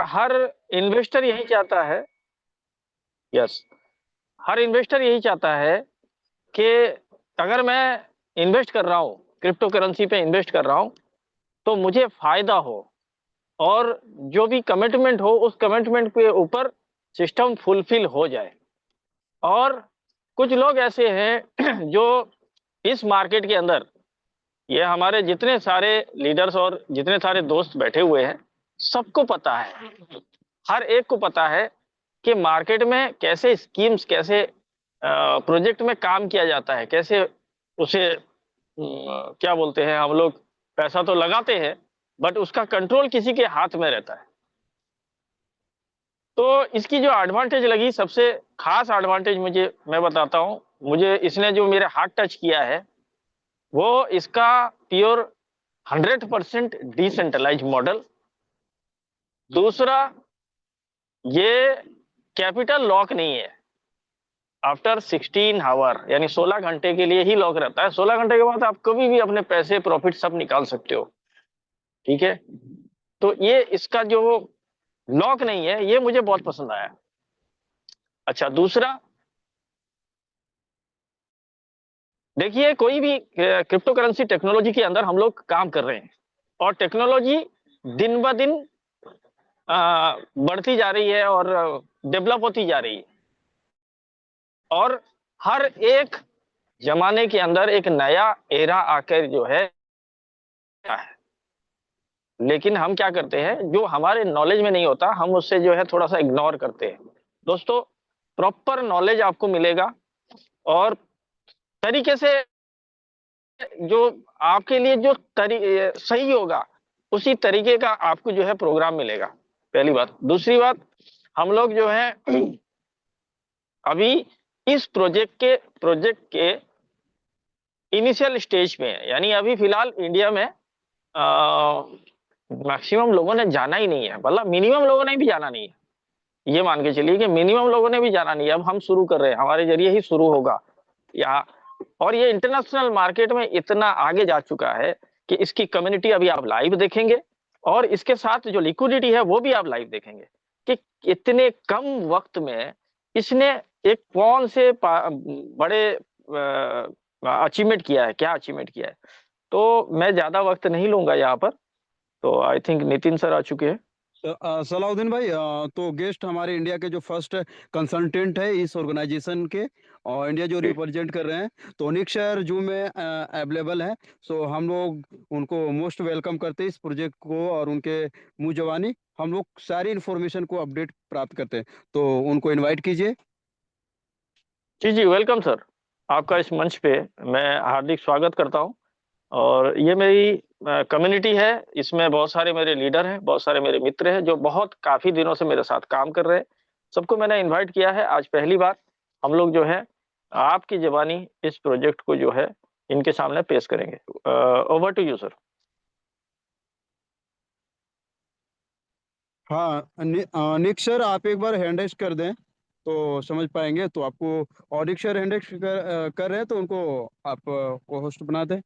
हर investor यही चाहता है, यस, हर इन्वेस्टर यही चाहता है कि अगर मैं इन्वेस्ट कर रहा हूँ, क्रिप्टो करेंसी पे इन्वेस्ट कर रहा हूँ, तो मुझे फायदा हो और जो भी कमिटमेंट हो उस कमिटमेंट के ऊपर सिस्टम फुलफिल हो जाए। और कुछ लोग ऐसे हैं जो इस मार्केट के अंदर, ये हमारे जितने सारे लीडर्स और जितने सारे दोस्त बैठे हुए हैं, सबको पता है, हर एक को पता है कि मार्केट में कैसे स्कीम्स, कैसे प्रोजेक्ट में काम किया जाता है, कैसे उसे क्या बोलते हैं हम लोग, पैसा तो लगाते हैं बट उसका कंट्रोल किसी के हाथ में रहता है। तो इसकी जो एडवांटेज लगी, सबसे खास एडवांटेज मुझे, मैं बताता हूँ, मुझे इसने जो मेरे हार्ट टच किया है वो इसका प्योर 100% डिसेंट्रलाइज मॉडल। दूसरा, ये कैपिटल लॉक नहीं है। आफ्टर 16 आवर यानी 16 घंटे के लिए ही लॉक रहता है। 16 घंटे के बाद आप कभी भी अपने पैसे प्रॉफिट सब निकाल सकते हो। ठीक है, तो ये इसका जो लॉक नहीं है, ये मुझे बहुत पसंद आया। अच्छा, दूसरा, देखिए कोई भी क्रिप्टो करेंसी टेक्नोलॉजी के अंदर हम लोग काम कर रहे हैं और टेक्नोलॉजी दिन ब दिन बढ़ती जा रही है और डेवलप होती जा रही है। और हर एक जमाने के अंदर एक नया एरा आकर जो है, लेकिन हम क्या करते हैं, जो हमारे नॉलेज में नहीं होता हम उससे जो है थोड़ा सा इग्नोर करते हैं। दोस्तों, प्रॉपर नॉलेज आपको मिलेगा और तरीके से, जो आपके लिए जो सही होगा उसी तरीके का आपको जो है प्रोग्राम मिलेगा। पहली बात। दूसरी बात, हम लोग जो है अभी इस प्रोजेक्ट के इनिशियल स्टेज पे है, यानी अभी फिलहाल इंडिया में मैक्सिमम लोगों ने जाना ही नहीं है, मतलब मिनिमम लोगों ने भी जाना नहीं है। ये मान के चलिए कि मिनिमम लोगों ने भी जाना नहीं है। अब हम शुरू कर रहे हैं, हमारे जरिए ही शुरू होगा या, और ये इंटरनेशनल मार्केट में इतना आगे जा चुका है कि इसकी कम्युनिटी अभी आप लाइव देखेंगे और इसके साथ जो लिक्विडिटी है वो भी आप लाइव देखेंगे कि इतने कम वक्त में इसने एक कौन से बड़े अचीवमेंट किया है, क्या अचीवमेंट किया है। तो मैं ज्यादा वक्त नहीं लूंगा यहाँ पर। तो आई थिंक नितिन सर आ चुके हैं। सलाउद्दीन भाई, तो गेस्ट हमारे इंडिया के जो फर्स्ट कंसल्टेंट है इस ऑर्गेनाइजेशन के, और इंडिया जो जी रिप्रेजेंट कर रहे हैं, तो निक सर जूम में अवेलेबल है। सो हम लोग उनको मोस्ट वेलकम करते हैं इस प्रोजेक्ट को, और उनके मुंह जवानी हम लोग सारी इन्फॉर्मेशन को अपडेट प्राप्त करते हैं। तो उनको इनवाइट कीजिए। जी जी, वेलकम सर। आपका इस मंच पे मैं हार्दिक स्वागत करता हूँ। और ये मेरी कम्युनिटी है, इसमें बहुत सारे मेरे लीडर हैं, बहुत सारे मेरे मित्र हैं जो बहुत काफी दिनों से मेरे साथ काम कर रहे हैं। सबको मैंने इनवाइट किया है। आज पहली बार हम लोग जो है आपकी ज़बानी इस प्रोजेक्ट को जो है इनके सामने पेश करेंगे। Over to you sir. हाँ, निक सर आप एक बार हैंड रेस कर दें तो समझ पाएंगे। तो आपको, और निक सर हैंड रेस कर रहे हैं तो उनको आप को होस्ट बना दें।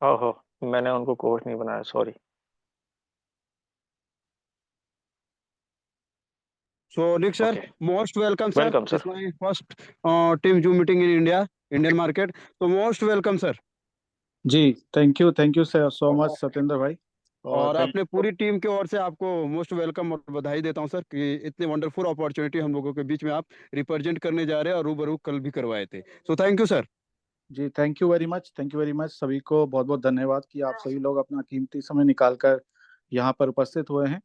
ओहो, मैंने उनको कोच नहीं बनाया, sorry. So Nick sir, okay, most welcome sir. Welcome it's sir. My first team zoom meeting in India, Indian market. तो मोस्ट वेलकम सर। जी, thank you sir so much Satyendra भाई। और और थैंक अपने पूरी टीम की ओर से आपको मोस्ट वेलकम और बधाई देता हूं सर कि इतनी वंडरफुल अपॉर्चुनिटी हम लोगों के बीच में आप रिप्रेजेंट करने जा रहे हैं, और रूबरू कल भी करवाए थे। So thank you sir. जी, थैंक यू वेरी मच सभी को बहुत बहुत धन्यवाद कि आप सभी लोग अपना कीमती समय निकाल कर यहाँ पर उपस्थित हुए हैं।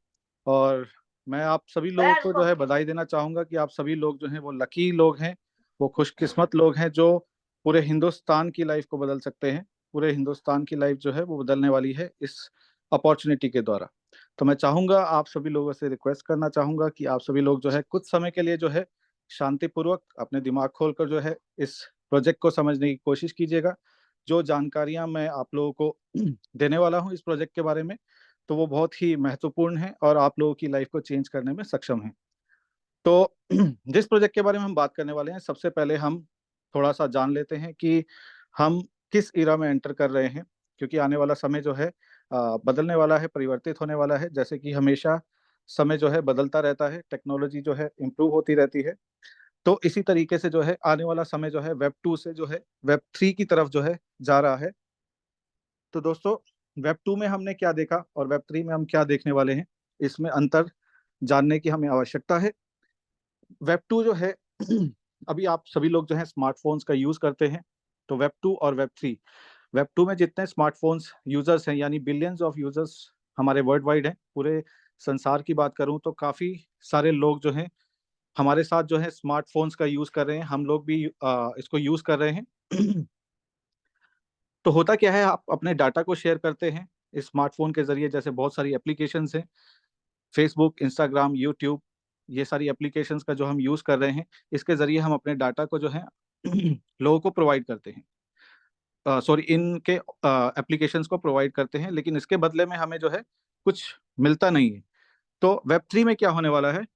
और मैं आप सभी लोगों को जो है बधाई देना चाहूँगा कि आप सभी लोग जो हैं वो लकी लोग हैं, वो खुशकिस्मत लोग हैं जो पूरे हिंदुस्तान की लाइफ को बदल सकते हैं। पूरे हिंदुस्तान की लाइफ जो है वो बदलने वाली है इस अपॉर्चुनिटी के द्वारा। तो मैं चाहूँगा, आप सभी लोगों से रिक्वेस्ट करना चाहूँगा कि आप सभी लोग जो है कुछ समय के लिए जो है शांतिपूर्वक अपने दिमाग खोलकर जो है इस प्रोजेक्ट को समझने की कोशिश कीजिएगा। जो जानकारियां मैं आप लोगों को देने वाला हूं इस प्रोजेक्ट के बारे में, तो वो बहुत ही महत्वपूर्ण है और आप लोगों की लाइफ को चेंज करने में सक्षम है। तो जिस प्रोजेक्ट के बारे में हम बात करने वाले हैं, सबसे पहले हम थोड़ा सा जान लेते हैं कि हम किस इरा में एंटर कर रहे हैं, क्योंकि आने वाला समय जो है बदलने वाला है, परिवर्तित होने वाला है। जैसे कि हमेशा समय जो है बदलता रहता है, टेक्नोलॉजी जो है इम्प्रूव होती रहती है। तो इसी तरीके से जो है आने वाला समय जो है वेब 2 से जो है वेब 3 की तरफ जो है जा रहा है। तो दोस्तों, वेब 2 में हमने क्या देखा और वेब 3 में हम क्या देखने वाले हैं, इसमें अंतर जानने की हमें आवश्यकता है। वेब 2 जो है अभी आप सभी लोग जो है स्मार्टफोन्स का यूज करते हैं। तो वेब 2 और वेब 2 में जितने स्मार्टफोन्स यूजर्स हैं, यानी बिलियंस ऑफ यूजर्स हमारे वर्ल्ड वाइड हैं, पूरे संसार की बात करूं तो काफी सारे लोग जो हैं हमारे साथ जो है स्मार्टफोन्स का यूज कर रहे हैं। हम लोग भी इसको यूज कर रहे हैं। तो होता क्या है, आप अपने डाटा को शेयर करते हैं इस स्मार्टफोन के जरिए। जैसे बहुत सारी एप्लीकेशंस हैं, फेसबुक, इंस्टाग्राम, यूट्यूब, ये सारी एप्लीकेशंस का जो हम यूज कर रहे हैं, इसके जरिए हम अपने डाटा को जो है लोगों को प्रोवाइड करते हैं, सॉरी इनके एप्लीकेशंस को प्रोवाइड करते हैं, लेकिन इसके बदले में हमें जो है कुछ मिलता नहीं है। तो वेब 3 में क्या होने वाला है?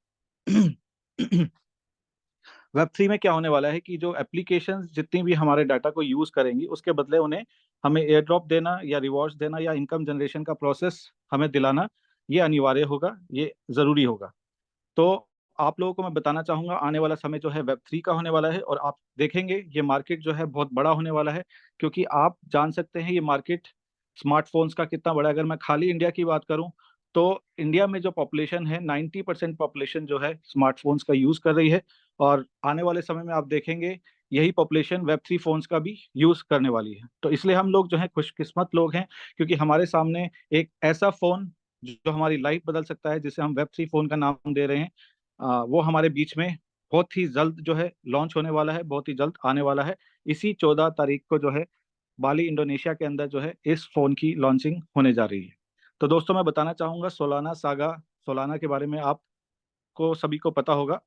वेब 3 में क्या होने वाला है कि जो एप्लीकेशंस जितनी भी हमारे डाटा को यूज करेंगी, उसके बदले उन्हें हमें एयर ड्रॉप देना या रिवॉर्ड्स देना या इनकम जनरेशन का प्रोसेस हमें दिलाना, ये अनिवार्य होगा, ये जरूरी होगा। तो आप लोगों को मैं बताना चाहूंगा, आने वाला समय जो है वेब 3 का होने वाला है और आप देखेंगे ये मार्केट जो है बहुत बड़ा होने वाला है। क्योंकि आप जान सकते हैं ये मार्केट स्मार्टफोन्स का कितना बड़ा है। अगर मैं खाली इंडिया की बात करूं तो इंडिया में जो पॉपुलेशन है, 90% पॉपुलेशन जो है स्मार्टफोन्स का यूज कर रही है। और आने वाले समय में आप देखेंगे यही पॉपुलेशन वेब 3 फोन्स का भी यूज करने वाली है। तो इसलिए हम लोग जो है खुशकिस्मत लोग हैं, क्योंकि हमारे सामने एक ऐसा फोन जो हमारी लाइफ बदल सकता है, जिसे हम वेब 3 फोन का नाम दे रहे हैं, वो हमारे बीच में बहुत ही जल्द जो है लॉन्च होने वाला है, बहुत ही जल्द आने वाला है। इसी 14 तारीख को जो है बाली इंडोनेशिया के अंदर जो है इस फोन की लॉन्चिंग होने जा रही है। तो दोस्तों, मैं बताना चाहूंगा सोलाना सागा, सोलाना के बारे में आपको सभी को पता होगा।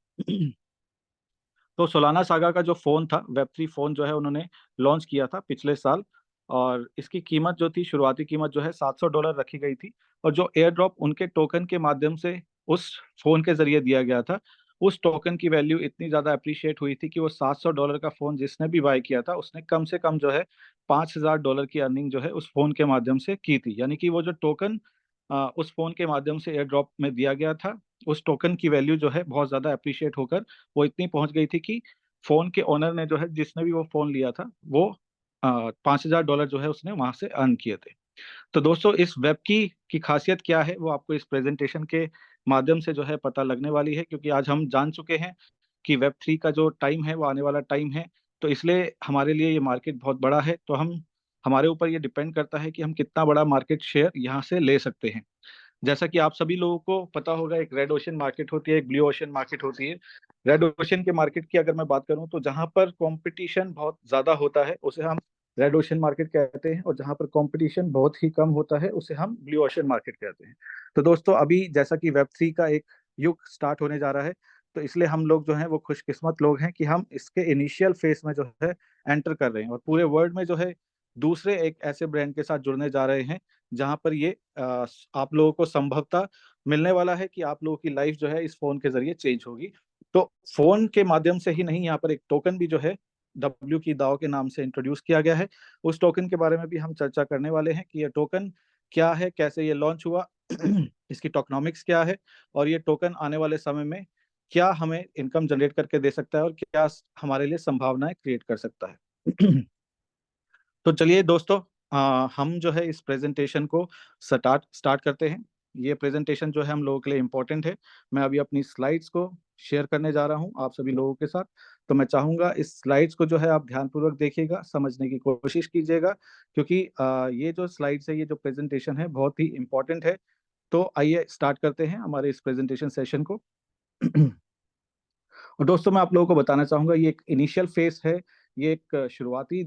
तो सोलाना सागा का जो फोन था, वेब 3 फोन जो है उन्होंने लॉन्च किया था पिछले साल। और इसकी कीमत जो थी, शुरुआती कीमत जो है $700 रखी गई थी। और जो एयर ड्रॉप उनके टोकन के माध्यम से उस फोन के जरिए दिया गया था, उस टोकन की वैल्यू इतनी ज्यादा अप्रिशिएट हुई थी कि वो $700 का फोन जिसने भी बाय किया था, उसने कम से कम जो है $5000 की अर्निंग जो है उस फोन के माध्यम से की थी। यानी कि वो जो टोकन उस फोन के माध्यम से एयर ड्रॉप में दिया गया था, उस टोकन की वैल्यू जो है बहुत ज्यादा अप्रिशिएट होकर वो इतनी पहुंच गई थी कि फोन के ओनर ने जो है, जिसने भी वो फोन लिया था, वो $5000 जो है उसने वहां से अर्न किए थे। तो दोस्तों, इस वेब की खासियत क्या है, वो आपको इस प्रेजेंटेशन के माध्यम से जो है पता लगने वाली है। क्योंकि आज हम जान चुके हैं कि वेब 3 का जो टाइम है वो आने वाला टाइम है। तो इसलिए हमारे लिए ये मार्केट बहुत बड़ा है। तो हम हमारे ऊपर ये डिपेंड करता है कि हम कितना बड़ा मार्केट शेयर यहाँ से ले सकते हैं। जैसा कि आप सभी लोगों को पता होगा, एक रेड ओशन मार्केट होती है, एक ब्लू ओशन मार्केट होती है। रेड ओशन के मार्केट की अगर मैं बात करूं तो जहां पर कंपटीशन बहुत ज्यादा होता है उसे हम रेड ओशन मार्केट कहते हैं, और जहां पर कंपटीशन बहुत ही कम होता है उसे हम ब्लू ओशन मार्केट कहते हैं। तो दोस्तों, अभी जैसा कि वेब 3 का एक युग स्टार्ट होने जा रहा है, तो इसलिए हम लोग जो हैं वो खुशकिस्मत लोग हैं कि हम इसके इनिशियल फेज में जो है एंटर कर रहे हैं, और पूरे वर्ल्ड में जो है दूसरे एक ऐसे ब्रांड के साथ जुड़ने जा रहे हैं, जहां पर ये आप लोगों को संभवतः मिलने वाला है कि आप लोगों की लाइफ जो है इस फोन के जरिए चेंज होगी। तो फोन के माध्यम से ही नहीं, यहाँ पर एक टोकन भी जो है डब्ल्यू की दाव के नाम से इंट्रोड्यूस किया गया है। उस टोकन के बारे में भी हम चर्चा करने वाले हैं कि ये टोकन क्या है, कैसे ये लॉन्च हुआ, इसकी टोकनॉमिक्स क्या है, और ये टोकन आने वाले समय में क्या हमें इनकम जनरेट करके दे सकता है और क्या हमारे लिए संभावनाएं क्रिएट कर सकता है। तो चलिए दोस्तों, हम जो है इस प्रेजेंटेशन को स्टार्ट करते हैं। ये प्रेजेंटेशन जो है हम लोगों के लिए इम्पोर्टेंट है। मैं अभी अपनी स्लाइड्स को शेयर करने जा रहा हूँ आप सभी लोगों के साथ। तो मैं चाहूंगा इस स्लाइड्स को जो है आप ध्यानपूर्वक देखिएगा, समझने की कोशिश कीजिएगा, क्योंकि ये जो स्लाइड्स है, ये जो प्रेजेंटेशन है, बहुत ही इम्पोर्टेंट है। तो आइए स्टार्ट करते हैं हमारे इस प्रेजेंटेशन सेशन को। और दोस्तों, मैं आप लोगों को बताना चाहूंगा, ये एक इनिशियल फेज है, ये एक शुरुआती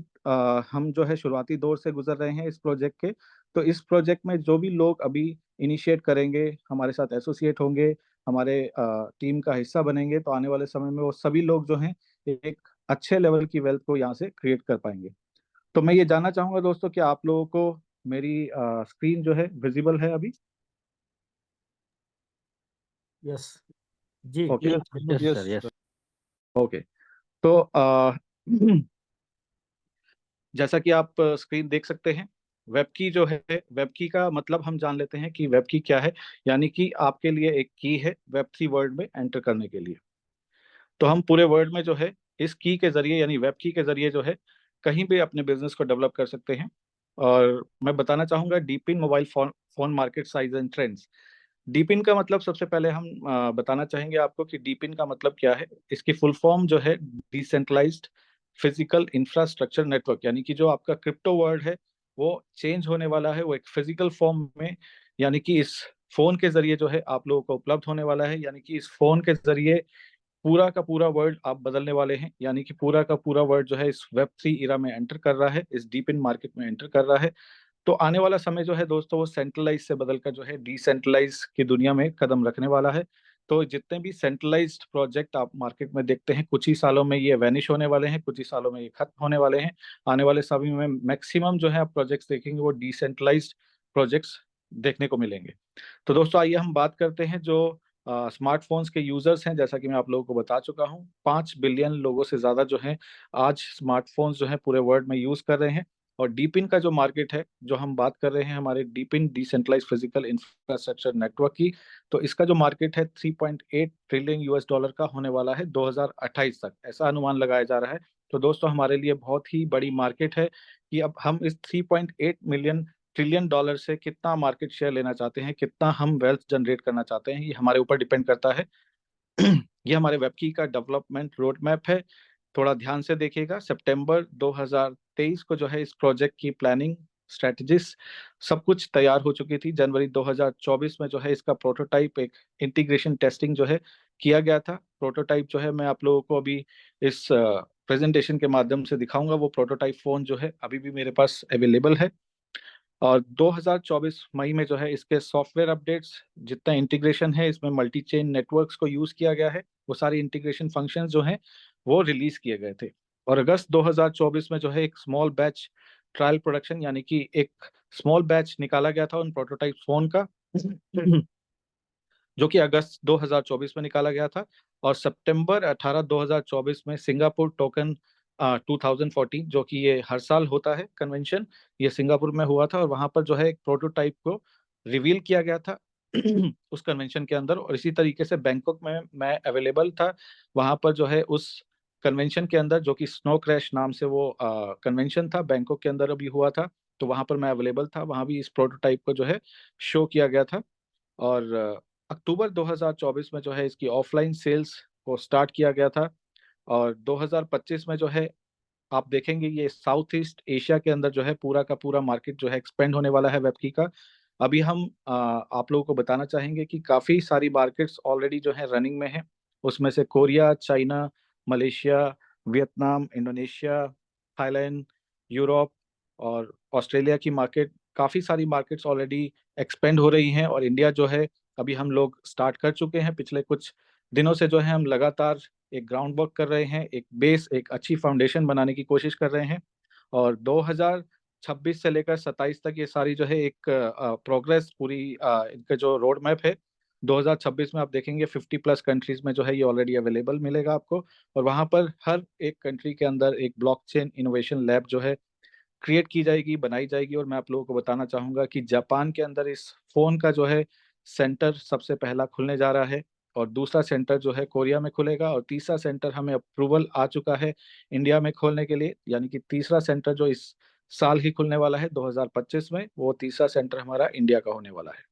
हम जो है शुरुआती दौर से गुजर रहे हैं इस प्रोजेक्ट के। तो इस प्रोजेक्ट में जो भी लोग अभी इनिशिएट करेंगे, हमारे साथ एसोसिएट होंगे, हमारे टीम का हिस्सा बनेंगे, तो आने वाले समय में वो सभी लोग जो हैं एक अच्छे लेवल की वेल्थ को यहाँ से क्रिएट कर पाएंगे। तो मैं ये जानना चाहूंगा दोस्तों कि आप लोगों को मेरी स्क्रीन जो है विजिबल है अभी? यस जी, okay, yes yes sir, yes. Okay. तो जैसा कि आप स्क्रीन देख सकते हैं, वेब की जो है, वेब की का मतलब हम जान लेते हैं कि वेब की क्या है। यानी कि आपके लिए एक की है वेब3 वर्ल्ड में एंटर करने के लिए। तो हम पूरे वर्ल्ड में जो है इस की के जरिए, यानी वेब की के जरिए जो है कहीं भी अपने बिजनेस को डेवलप कर सकते हैं। और मैं बताना चाहूंगा deep in mobile phone phone market size and trends. Deep in का मतलब सबसे पहले हम बताना चाहेंगे आपको कि डीपिन का मतलब क्या है। इसकी फुल फॉर्म जो है डिसेंट्रलाइज्ड फिजिकल इंफ्रास्ट्रक्चर नेटवर्क, यानी कि जो आपका क्रिप्टो वर्ल्ड है वो चेंज होने वाला है, वो एक फिजिकल फॉर्म में, यानी कि इस फोन के जरिए जो है आप लोगों को उपलब्ध होने वाला है। यानी कि इस फोन के जरिए पूरा का पूरा वर्ल्ड आप बदलने वाले हैं। यानी कि पूरा का पूरा वर्ल्ड जो है इस वेब3 इरा में एंटर कर रहा है, इस डीप इन मार्केट में एंटर कर रहा है। तो आने वाला समय जो है दोस्तों वो सेंट्रलाइज से बदलकर जो है डिसेंट्रलाइज की दुनिया में कदम रखने वाला है। तो जितने भी सेंट्रलाइज्ड प्रोजेक्ट आप मार्केट में देखते हैं, कुछ ही सालों में ये वैनिश होने वाले हैं, कुछ ही सालों में ये खत्म होने वाले हैं। आने वाले समय में मैक्सिमम जो है आप प्रोजेक्ट्स देखेंगे वो डिसेंट्रलाइज्ड प्रोजेक्ट्स देखने को मिलेंगे। तो दोस्तों आइए हम बात करते हैं जो स्मार्टफोन्स के यूजर्स हैं। जैसा कि मैं आप लोगों को बता चुका हूं, 5 बिलियन लोगों से ज्यादा जो हैं आज स्मार्टफोन्स जो है पूरे वर्ल्ड में यूज कर रहे हैं। और डीपिन का जो मार्केट है, जो हम बात कर रहे हैं हमारे डीपिन डिसेंट्रलाइज फिजिकल इंफ्रास्ट्रक्चर नेटवर्क की, तो इसका जो मार्केट है 3.8 ट्रिलियन यूएस डॉलर का होने वाला है 2028 तक, ऐसा अनुमान लगाया जा रहा है। तो दोस्तों हमारे लिए बहुत ही बड़ी मार्केट है कि अब हम इस 3.8 मिलियन ट्रिलियन डॉलर से कितना मार्केट शेयर लेना चाहते हैं, कितना हम वेल्थ जनरेट करना चाहते हैं, ये हमारे ऊपर डिपेंड करता है। ये हमारे वेबकी का डेवलपमेंट रोड मैप है। थोड़ा ध्यान से देखिएगा। सितंबर 2023 को जो है इस प्रोजेक्ट की प्लानिंग, स्ट्रेटजीज सब कुछ तैयार हो चुकी थी। जनवरी 2024 में जो है इसका प्रोटोटाइप, एक इंटीग्रेशन टेस्टिंग जो है किया गया था। प्रोटोटाइप जो है मैं आप लोगों को अभी इस प्रेजेंटेशन के माध्यम से दिखाऊंगा। वो प्रोटोटाइप फोन जो है अभी भी मेरे पास अवेलेबल है। और 2024 मई में जो है इसके सॉफ्टवेयर अपडेट्स, जितना इंटीग्रेशन है इसमें मल्टी चेन नेटवर्क्स को यूज किया गया है, वो सारी इंटीग्रेशन फंक्शंस जो हैं वो रिलीज किए गए थे। और अगस्त 2024 में जो है एक स्मॉल बैच ट्रायल प्रोडक्शन, यानी कि एक स्मॉल बैच निकाला गया था उन प्रोटोटाइप फोन का, जो कि अगस्त 2024 में निकाला गया था। और सितंबर 18 2024 में सिंगापुर टोकन 2014, जो कि ये हर साल होता है कन्वेंशन, ये सिंगापुर में हुआ था। और वहां पर जो है एक प्रोटोटाइप को रिवील किया गया था उस कन्वेंशन के अंदर। और इसी तरीके से बैंकॉक में मैं अवेलेबल था वहां पर जो है उस कन्वेंशन के अंदर, जो कि स्नो क्रैश नाम से वो कन्वेंशन था, बैंकॉक के अंदर अभी हुआ था। तो वहां पर मैं अवेलेबल था, वहां भी इस प्रोटोटाइप को जो है शो किया गया था। और अक्टूबर 2024 में जो है इसकी ऑफलाइन सेल्स को स्टार्ट किया गया था। और 2025 में जो है आप देखेंगे ये साउथ ईस्ट एशिया के अंदर जो है पूरा का पूरा मार्केट जो है एक्सपेंड होने वाला है वेबकी का। अभी हम आप लोगों को बताना चाहेंगे कि काफ़ी सारी मार्केट्स ऑलरेडी जो है रनिंग में है। उसमें से Korea, China, Malaysia, Vietnam, Indonesia, Thailand, Europe और ऑस्ट्रेलिया की मार्केट, काफ़ी सारी मार्केट्स ऑलरेडी एक्सपेंड हो रही हैं। और इंडिया जो है अभी हम लोग स्टार्ट कर चुके हैं। पिछले कुछ दिनों से जो है हम लगातार एक ग्राउंड वर्क कर रहे हैं, एक बेस, एक अच्छी फाउंडेशन बनाने की कोशिश कर रहे हैं। और 2026 से लेकर 27 तक ये सारी जो है एक प्रोग्रेस पूरी, इनका जो रोड मैप है, 2026 में आप देखेंगे 50+ कंट्रीज में जो है ये ऑलरेडी अवेलेबल मिलेगा आपको। और वहाँ पर हर एक कंट्री के अंदर एक ब्लॉकचेन इनोवेशन लैब जो है क्रिएट की जाएगी, बनाई जाएगी। और मैं आप लोगों को बताना चाहूंगा कि जापान के अंदर इस फोन का जो है सेंटर सबसे पहला खुलने जा रहा है। और दूसरा सेंटर जो है कोरिया में खुलेगा। और तीसरा सेंटर हमें अप्रूवल आ चुका है इंडिया में खोलने के लिए, यानी कि तीसरा सेंटर जो इस साल ही खुलने वाला है 2025 में, वो तीसरा सेंटर हमारा इंडिया का होने वाला है।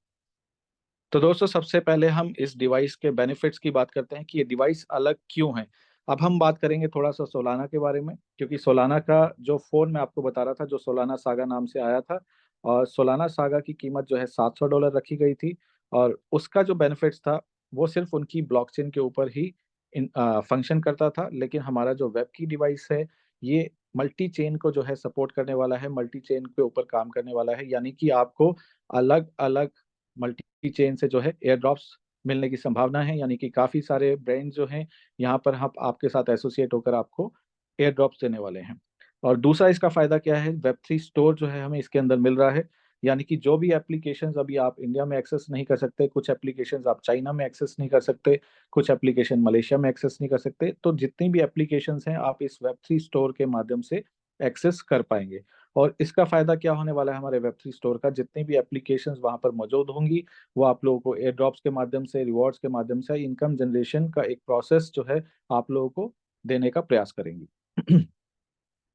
तो दोस्तों सबसे पहले हम इस डिवाइस के बेनिफिट्स की बात करते हैं कि ये डिवाइस अलग क्यों है। अब हम बात करेंगे थोड़ा सा सोलाना के बारे में, क्योंकि सोलाना का जो फोन मैं आपको बता रहा था, जो सोलाना सागा नाम से आया था, और सोलाना सागा की कीमत जो है $700 रखी गई थी। और उसका जो बेनिफिट्स था वो सिर्फ उनकी ब्लॉकचेन के ऊपर ही फंक्शन करता था। लेकिन हमारा जो वेब की डिवाइस है ये मल्टी चेन को जो है सपोर्ट करने वाला है, मल्टी चेन के ऊपर काम करने वाला है। यानी कि आपको अलग अलग मल्टी चेन से जो है एयर ड्रॉप्स मिलने की संभावना है। यानी कि काफ़ी सारे ब्रांड जो हैं यहाँ पर हम आपके साथ एसोसिएट होकर आपको एयर ड्रॉप्स देने वाले हैं। और दूसरा इसका फायदा क्या है, वेब3 स्टोर जो है हमें इसके अंदर मिल रहा है। यानी कि जो भी एप्लीकेशंस अभी आप इंडिया में एक्सेस नहीं कर सकते, कुछ एप्लीकेशंस आप चाइना में एक्सेस नहीं कर सकते, कुछ एप्लीकेशन मलेशिया में एक्सेस नहीं कर सकते, तो जितनी भी एप्लीकेशंस हैं आप इस वेब3 स्टोर के माध्यम से एक्सेस कर पाएंगे। और इसका फायदा क्या होने वाला है, हमारे वेब3 स्टोर का जितनी भी एप्लीकेशंस वहां पर मौजूद होंगी वो आप लोगों को एयर ड्रॉप्स के माध्यम से, रिवॉर्ड्स के माध्यम से इनकम जनरेशन का एक प्रोसेस जो है आप लोगों को देने का प्रयास करेंगी।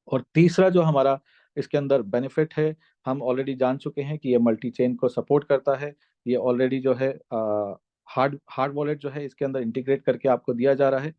और तीसरा जो हमारा इसके अंदर बेनिफिट है, हम ऑलरेडी जान चुके हैं कि ये मल्टी चेन को सपोर्ट करता है। ये ऑलरेडी जो है हार्ड हार्ड वॉलेट जो है इसके अंदर इंटीग्रेट करके आपको दिया जा रहा है।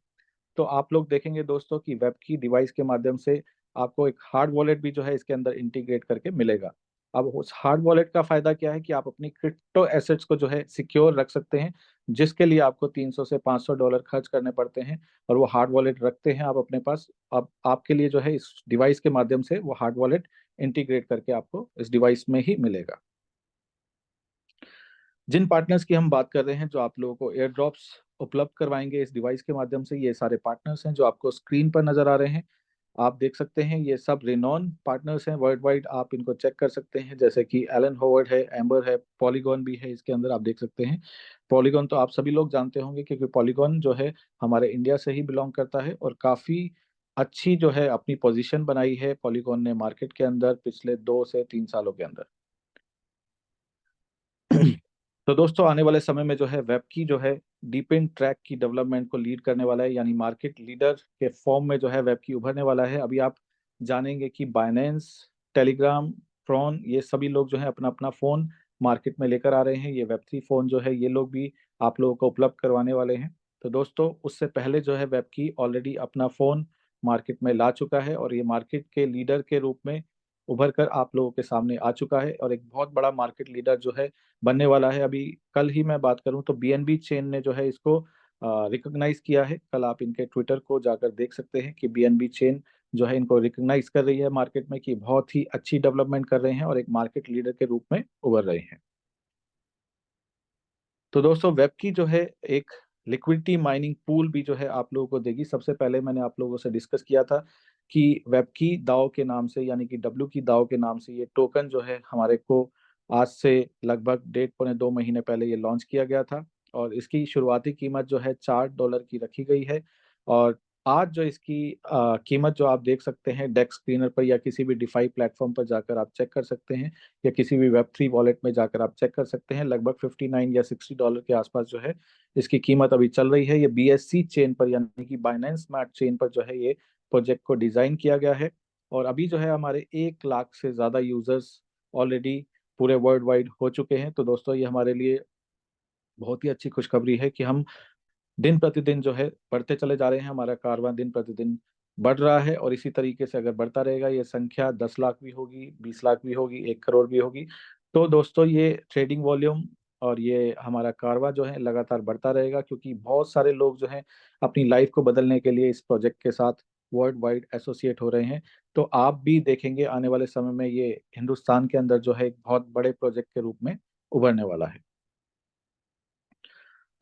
तो आप लोग देखेंगे दोस्तों कि वेब की डिवाइस के माध्यम से आपको एक हार्ड वॉलेट भी जो है इसके अंदर इंटीग्रेट करके मिलेगा। अब उस हार्ड वॉलेट का फायदा क्या है कि आप अपनी क्रिप्टो एसेट्स को जो है सिक्योर रख सकते हैं, जिसके लिए आपको 300 से $500 खर्च करने पड़ते हैं, और वो हार्ड वॉलेट रखते हैं आप अपने पास। अब आपके लिए जो है इस डिवाइस के माध्यम से वो हार्ड वॉलेट इंटीग्रेट करके आपको इस डिवाइस में ही मिलेगा। जिन पार्टनर्स की हम बात कर रहे हैं जो आप लोगों को एयर ड्रॉप्स उपलब्ध करवाएंगे इस डिवाइस के माध्यम से, ये सारे पार्टनर्स हैं जो आपको स्क्रीन पर नजर आ रहे हैं। आप देख सकते हैं ये सब रिनॉन पार्टनर्स हैं वर्ल्ड वाइड, आप इनको चेक कर सकते हैं, जैसे कि एलन होवर्ड है, एम्बर है, पॉलीगॉन भी है इसके अंदर, आप देख सकते हैं। पॉलीगॉन तो आप सभी लोग जानते होंगे क्योंकि पॉलीगॉन जो है हमारे इंडिया से ही बिलोंग करता है, और काफ़ी अच्छी जो है अपनी पोजीशन बनाई है पॉलीगॉन ने मार्केट के अंदर पिछले 2 से 3 सालों के अंदर। तो दोस्तों आने वाले समय में जो है वेब की जो है डीप इन ट्रैक की डेवलपमेंट को लीड करने वाला है, यानी मार्केट लीडर के फॉर्म में जो है वेब की उभरने वाला है। अभी आप जानेंगे कि बाइनेंस, टेलीग्राम, ट्रॉन, ये सभी लोग जो है अपना अपना फोन मार्केट में लेकर आ रहे हैं। ये वेब3 फोन जो है ये लोग भी आप लोगों को उपलब्ध करवाने वाले हैं। तो दोस्तों उससे पहले जो है वेब की ऑलरेडी अपना फोन मार्केट में ला चुका है, और ये मार्केट के लीडर के रूप में उभर कर आप लोगों के सामने आ चुका है, और एक बहुत बड़ा मार्केट लीडर जो है बनने वाला है। अभी कल ही मैं बात करूं तो बीएनबी चेन ने जो है इसको रिकॉग्नाइज किया है। कल आप इनके ट्विटर को जाकर देख सकते हैं कि बीएनबी चेन जो है इनको रिकॉग्नाइज कर रही है मार्केट में कि बहुत ही अच्छी डेवलपमेंट कर रहे हैं और एक मार्केट लीडर के रूप में उभर रहे हैं। तो दोस्तों वेब की जो है एक लिक्विडिटी माइनिंग पूल भी जो है आप लोगों को देगी। सबसे पहले मैंने आप लोगों से डिस्कस किया था कि वेब की दाव के नाम से, यानी कि डब्ल्यू की दाव के नाम से ये टोकन जो है हमारे को आज से लगभग 1.5-2 महीने पहले ये लॉन्च किया गया था, और इसकी शुरुआती कीमत जो है $4 की रखी गई है। और आज जो इसकी कीमत जो आप देख सकते हैं डेस्क स्क्रीनर पर या किसी भी डिफाई प्लेटफॉर्म पर जाकर आप चेक कर सकते हैं, या किसी भी वेब3 वॉलेट में जाकर आप चेक कर सकते हैं, लगभग $59 या $60 के आसपास जो है इसकी कीमत अभी चल रही है। ये BSC चेन पर यानी कि बाइनेंस स्मार्ट चेन पर जो है ये प्रोजेक्ट को डिजाइन किया गया है। और अभी जो है हमारे 1 लाख से ज्यादा यूजर्स ऑलरेडी पूरे वर्ल्ड वाइड हो चुके हैं। तो दोस्तों ये हमारे लिए बहुत ही अच्छी खुशखबरी है कि हम दिन प्रतिदिन जो है बढ़ते चले जा रहे हैं, हमारा कारवां दिन प्रतिदिन बढ़ रहा है, और इसी तरीके से अगर बढ़ता रहेगा ये संख्या 10 लाख भी होगी, 20 लाख भी होगी, 1 करोड़ भी होगी। तो दोस्तों ये ट्रेडिंग वॉल्यूम और ये हमारा कारवां जो है लगातार बढ़ता रहेगा, क्योंकि बहुत सारे लोग जो हैं अपनी लाइफ को बदलने के लिए इस प्रोजेक्ट के साथ वर्ल्ड वाइड एसोसिएट हो रहे हैं। तो आप भी देखेंगे आने वाले समय में ये हिंदुस्तान के अंदर जो है एक बहुत बड़े प्रोजेक्ट के रूप में उभरने वाला है।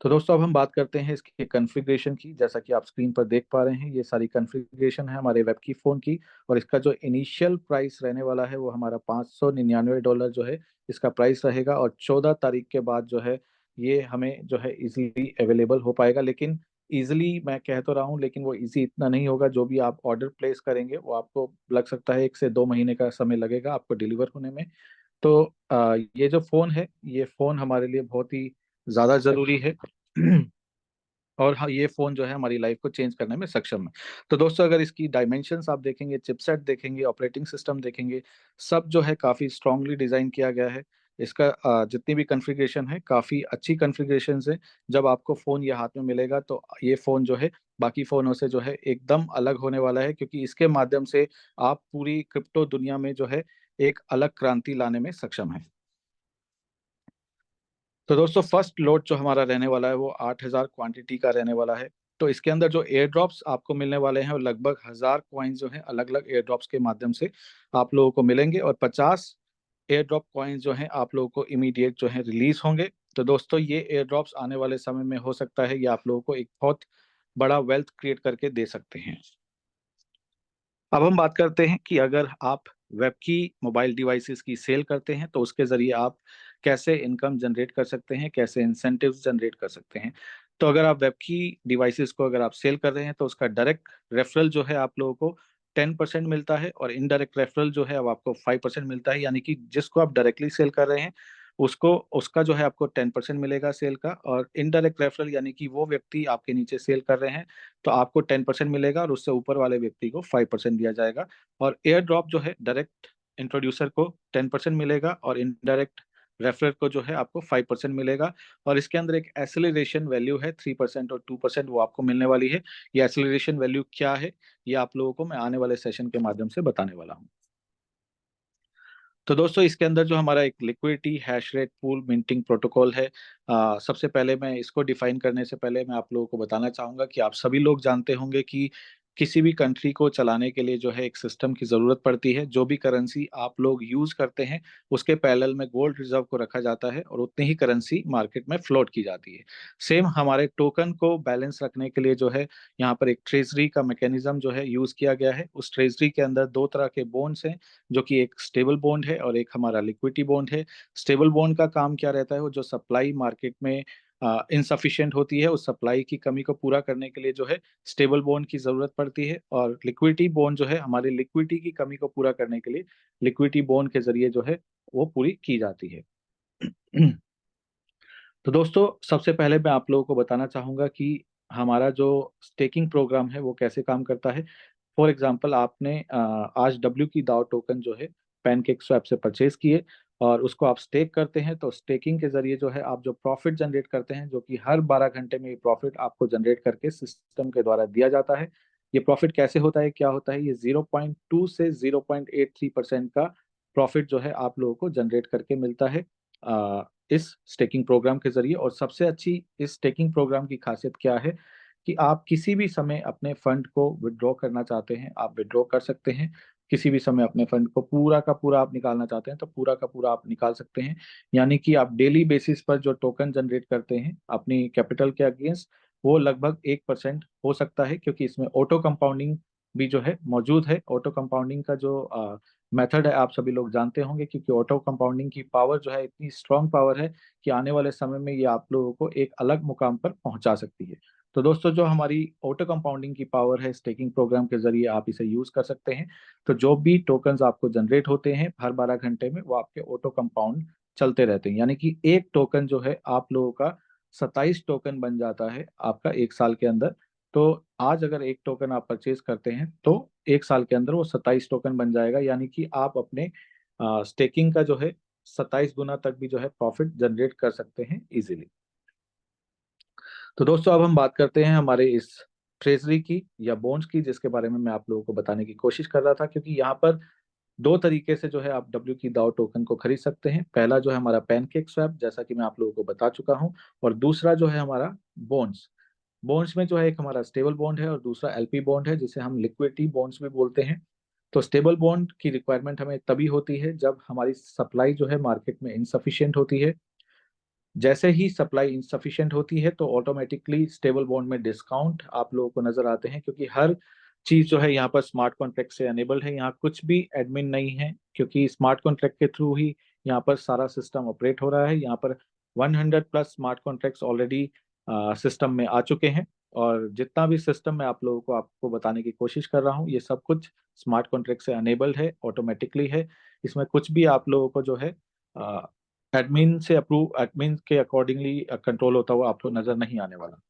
तो दोस्तों अब हम बात करते हैं इसके कॉन्फ़िगरेशन की। जैसा कि आप स्क्रीन पर देख पा रहे हैं ये सारी कॉन्फ़िगरेशन है हमारे वेब की फ़ोन की, और इसका जो इनिशियल प्राइस रहने वाला है वो हमारा $599 जो है इसका प्राइस रहेगा, और 14 तारीख के बाद जो है ये हमें जो है इजीली अवेलेबल हो पाएगा। लेकिन इजीली मैं कह तो रहा हूँ, लेकिन वो इजी इतना नहीं होगा। जो भी आप ऑर्डर प्लेस करेंगे वो आपको लग सकता है 1 से 2 महीने का समय लगेगा आपको डिलीवर होने में। तो ये जो फ़ोन है ये फ़ोन हमारे लिए बहुत ही ज़्यादा ज़रूरी है। और हाँ ये फ़ोन जो है हमारी लाइफ को चेंज करने में सक्षम है। तो दोस्तों अगर इसकी डायमेंशंस आप देखेंगे, चिपसेट देखेंगे, ऑपरेटिंग सिस्टम देखेंगे, सब जो है काफ़ी स्ट्रांगली डिज़ाइन किया गया है। इसका जितनी भी कॉन्फ़िगरेशन है काफ़ी अच्छी कॉन्फ़िगरेशन है। जब आपको फ़ोन ये हाथ में मिलेगा तो ये फ़ोन जो है बाकी फ़ोनों से जो है एकदम अलग होने वाला है, क्योंकि इसके माध्यम से आप पूरी क्रिप्टो दुनिया में जो है एक अलग क्रांति लाने में सक्षम है। तो दोस्तों फर्स्ट लोड जो हमारा रहने वाला है वो 8,000 क्वांटिटी का रहने वाला है। तो इसके अंदर जो एयर ड्रॉप्स आपको मिलने वाले हैं वो लगभग 1,000 कॉइन्स जो हैं अलग अलग एयर ड्रॉप्स के माध्यम से आप लोगों को मिलेंगे, और 50 एयर ड्रॉप कॉइन्स जो हैं आप लोगों को इमीडिएट जो है रिलीज होंगे। तो दोस्तों ये एयर ड्रॉप्स आने वाले समय में हो सकता है ये आप लोगों को एक बहुत बड़ा वेल्थ क्रिएट करके दे सकते हैं। अब हम बात करते हैं कि अगर आप वेब की मोबाइल डिवाइसेस की सेल करते हैं तो उसके ज़रिए आप कैसे इनकम जनरेट कर सकते हैं, कैसे इंसेंटिव्स जनरेट कर सकते हैं। तो अगर आप वेब की डिवाइसेस को अगर आप सेल कर रहे हैं तो उसका डायरेक्ट रेफरल जो है आप लोगों को 10% मिलता है, और इनडायरेक्ट रेफरल जो है अब आपको 5% मिलता है। यानी कि जिसको आप डायरेक्टली सेल कर रहे हैं उसको उसका जो है आपको 10% मिलेगा सेल का, और इनडायरेक्ट रेफरल यानी कि वो व्यक्ति आपके नीचे सेल कर रहे हैं तो आपको 10% मिलेगा, और उससे ऊपर वाले व्यक्ति को 5% दिया जाएगा। और एयर ड्रॉप जो है डायरेक्ट इंट्रोड्यूसर को 10% मिलेगा, और इनडायरेक्ट रेफरल को जो है आपको 5% मिलेगा। और इसके अंदर एक एक्सेलरेशन वैल्यू है 3% और 2%, वो आपको मिलने वाली है। ये एक्सेलरेशन वैल्यू क्या है ये आप लोगों को मैं आने वाले सेशन के माध्यम से बताने वाला हूँ। तो दोस्तों इसके अंदर जो हमारा एक liquidity hash rate pool minting protocol है, सबसे पहले मैं इसको डिफाइन करने से पहले मैं आप लोगों को बताना चाहूँगा कि आप सभी लोग जानते होंगे कि किसी भी कंट्री को चलाने के लिए जो है एक सिस्टम की ज़रूरत पड़ती है। जो भी करेंसी आप लोग यूज़ करते हैं उसके पैरेलल में गोल्ड रिजर्व को रखा जाता है, और उतनी ही करेंसी मार्केट में फ्लोट की जाती है। सेम हमारे टोकन को बैलेंस रखने के लिए जो है यहाँ पर एक ट्रेजरी का मैकेनिज्म जो है यूज़ किया गया है। उस ट्रेजरी के अंदर दो तरह के बॉन्ड्स हैं, जो कि एक स्टेबल बॉन्ड है और एक हमारा लिक्विडिटी बॉन्ड है। स्टेबल बॉन्ड का काम क्या रहता है, वो जो सप्लाई मार्केट में इनसफिशिएंट होती है उस सप्लाई की कमी को पूरा करने के लिए जो है स्टेबल बॉन्ड की जरूरत पड़ती है, और लिक्विडिटी बॉन्ड जो है हमारे लिक्विडिटी की कमी को पूरा करने के लिए लिक्विडिटी बॉन्ड के जरिए जो है वो पूरी की जाती है। तो दोस्तों सबसे पहले मैं आप लोगों को बताना चाहूंगा कि हमारा जो स्टेकिंग प्रोग्राम है वो कैसे काम करता है। फॉर एग्जांपल आपने आज डब्ल्यू की दाव टोकन जो है पैनकेक स्वैप से परचेज किए और उसको आप स्टेक करते हैं, तो स्टेकिंग के जरिए जो है आप जो प्रॉफिट जनरेट करते हैं, जो कि हर 12 घंटे में ये प्रॉफिट आपको जनरेट करके सिस्टम के द्वारा दिया जाता है। ये प्रॉफिट कैसे होता है, क्या होता है, ये 0.2 से 0.83% का प्रॉफिट जो है आप लोगों को जनरेट करके मिलता है इस स्टेकिंग प्रोग्राम के जरिए। और सबसे अच्छी इस स्टेकिंग प्रोग्राम की खासियत क्या है कि आप किसी भी समय अपने फंड को विड्रॉ करना चाहते हैं आप विड्रॉ कर सकते हैं। किसी भी समय अपने फंड को पूरा का पूरा आप निकालना चाहते हैं तो पूरा का पूरा आप निकाल सकते हैं। यानी कि आप डेली बेसिस पर जो टोकन जनरेट करते हैं अपनी कैपिटल के अगेंस्ट, वो लगभग 1% हो सकता है, क्योंकि इसमें ऑटो कंपाउंडिंग भी जो है मौजूद है। ऑटो कंपाउंडिंग का जो मेथड है आप सभी लोग जानते होंगे, क्योंकि ऑटो कंपाउंडिंग की पावर जो है इतनी स्ट्रांग पावर है कि आने वाले समय में ये आप लोगों को एक अलग मुकाम पर पहुंचा सकती है। तो दोस्तों जो हमारी ऑटो कंपाउंडिंग की पावर है स्टेकिंग प्रोग्राम के जरिए आप इसे यूज कर सकते हैं। तो जो भी टोकन्स आपको जनरेट होते हैं हर 12 घंटे में वो आपके ऑटो कंपाउंड चलते रहते हैं। यानी कि एक टोकन जो है आप लोगों का 27 टोकन बन जाता है आपका एक साल के अंदर। तो आज अगर एक टोकन आप परचेज करते हैं तो एक साल के अंदर वो 27 टोकन बन जाएगा। यानी कि आप अपने स्टेकिंग का जो है 27 गुना तक भी जो है प्रॉफिट जनरेट कर सकते हैं इजीली। तो दोस्तों अब हम बात करते हैं हमारे इस ट्रेजरी की या बॉन्ड्स की, जिसके बारे में मैं आप लोगों को बताने की कोशिश कर रहा था। क्योंकि यहाँ पर दो तरीके से जो है आप डब्ल्यू की दाव टोकन को खरीद सकते हैं। पहला जो है हमारा पैनकेक स्वैप, जैसा कि मैं आप लोगों को बता चुका हूँ, और दूसरा जो है हमारा बॉन्ड्स। बॉन्ड्स में जो है एक हमारा स्टेबल बॉन्ड है और दूसरा एलपी बॉन्ड है, जिसे हम लिक्विडिटी बॉन्ड्स भी बोलते हैं। तो स्टेबल बॉन्ड की रिक्वायरमेंट हमें तभी होती है जब हमारी सप्लाई जो है मार्केट में इनसफिशिएंट होती है। जैसे ही सप्लाई इनसफिशिएंट होती है तो ऑटोमेटिकली स्टेबल बॉन्ड में डिस्काउंट आप लोगों को नजर आते हैं, क्योंकि हर चीज जो है यहाँ पर स्मार्ट कॉन्ट्रैक्ट से अनेबल्ड है। यहाँ कुछ भी एडमिन नहीं है, क्योंकि स्मार्ट कॉन्ट्रैक्ट के थ्रू ही यहाँ पर सारा सिस्टम ऑपरेट हो रहा है। यहाँ पर 100 plus smart contracts already system में आ चुके हैं, और जितना भी सिस्टम मैं आप लोगों को आपको बताने की कोशिश कर रहा हूँ ये सब कुछ स्मार्ट कॉन्ट्रैक्ट से अनेबल्ड है, ऑटोमेटिकली है। इसमें कुछ भी आप लोगों को जो है एडमिन से अप्रूव एडमिन के अकॉर्डिंगली कंट्रोल होता हुआ आपको नजर नहीं आने वाला।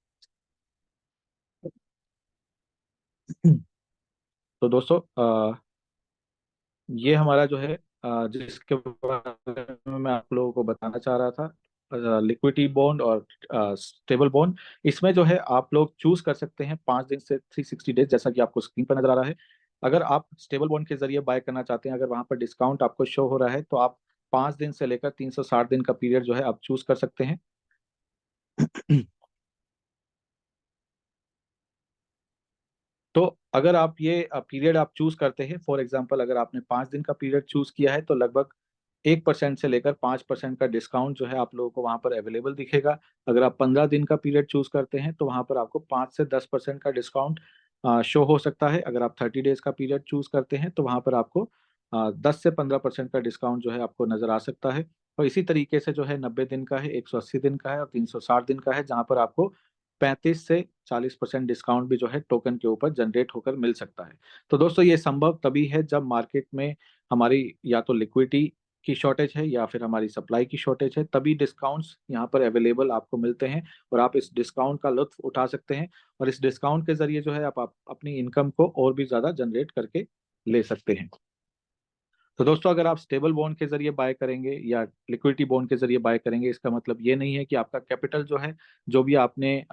तो दोस्तों ये हमारा जो है जिसके बारे में मैं आप लोगों को बताना चाह रहा था, लिक्विडिटी बॉन्ड और स्टेबल बॉन्ड। इसमें जो है आप लोग चूज कर सकते हैं 5 दिन से 360 डेज, जैसा कि आपको स्क्रीन पर नजर आ रहा है। अगर आप स्टेबल बॉन्ड के जरिए बाय करना चाहते हैं, अगर वहां पर डिस्काउंट आपको शो हो रहा है, तो आप 5 दिन से लेकर 360 दिन का पीरियड जो है आप चूज कर सकते हैं। तो अगर आप ये पीरियड आप चूज करते हैं, फॉर एग्जांपल अगर आपने 5 दिन का पीरियड चूज किया है, तो लगभग 1% से लेकर 5% का डिस्काउंट जो है आप लोगों को वहां पर अवेलेबल दिखेगा। अगर आप 15 दिन का पीरियड चूज करते हैं तो वहां पर आपको 5 से 10% का डिस्काउंट शो हो सकता है। अगर आप 30 डेज का पीरियड चूज करते हैं तो वहां पर आपको 10 से 15% का डिस्काउंट जो है आपको नजर आ सकता है। और इसी तरीके से जो है 90 दिन का है, 180 दिन का है और 360 दिन का है, जहां पर आपको 35 से 40% डिस्काउंट भी जो है टोकन के ऊपर जनरेट होकर मिल सकता है। तो दोस्तों ये संभव तभी है जब मार्केट में हमारी या तो लिक्विडिटी की शॉर्टेज है या फिर हमारी सप्लाई की शॉर्टेज है, तभी डिस्काउंट्स यहाँ पर अवेलेबल आपको मिलते हैं और आप इस डिस्काउंट का लुत्फ उठा सकते हैं और इस डिस्काउंट के जरिए जो है आप अपनी इनकम को और भी ज्यादा जनरेट करके ले सकते हैं। तो दोस्तों अगर आप स्टेबल बॉन्ड के जरिए बाय करेंगे या लिक्विडिटी बॉन्ड के जरिए बाय करेंगे, इसका मतलब ये नहीं है कि आपका कैपिटल जो है, जो भी आपने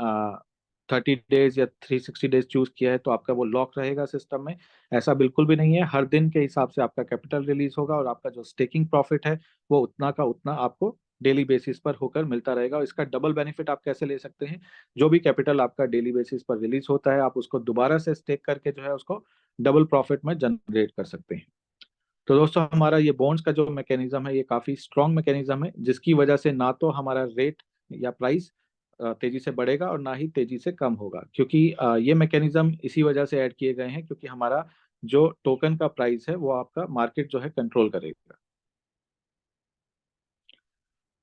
30 डेज या 360 डेज चूज किया है तो आपका वो लॉक रहेगा सिस्टम में। ऐसा बिल्कुल भी नहीं है। हर दिन के हिसाब से आपका कैपिटल रिलीज होगा और आपका जो स्टेकिंग प्रॉफिट है वो उतना का उतना आपको डेली बेसिस पर होकर मिलता रहेगा। और इसका डबल बेनिफिट आप कैसे ले सकते हैं, जो भी कैपिटल आपका डेली बेसिस पर रिलीज होता है आप उसको दोबारा से स्टेक करके जो है उसको डबल प्रॉफिट में जनरेट कर सकते हैं। तो दोस्तों हमारा ये बॉन्ड्स का जो मैकेनिज्म है ये काफी स्ट्रॉन्ग मैकेनिज्म है, जिसकी वजह से ना तो हमारा रेट या प्राइस तेजी से बढ़ेगा और ना ही तेजी से कम होगा, क्योंकि ये मैकेनिज्म इसी वजह से ऐड किए गए हैं क्योंकि हमारा जो टोकन का प्राइस है वो आपका मार्केट जो है कंट्रोल करेगा।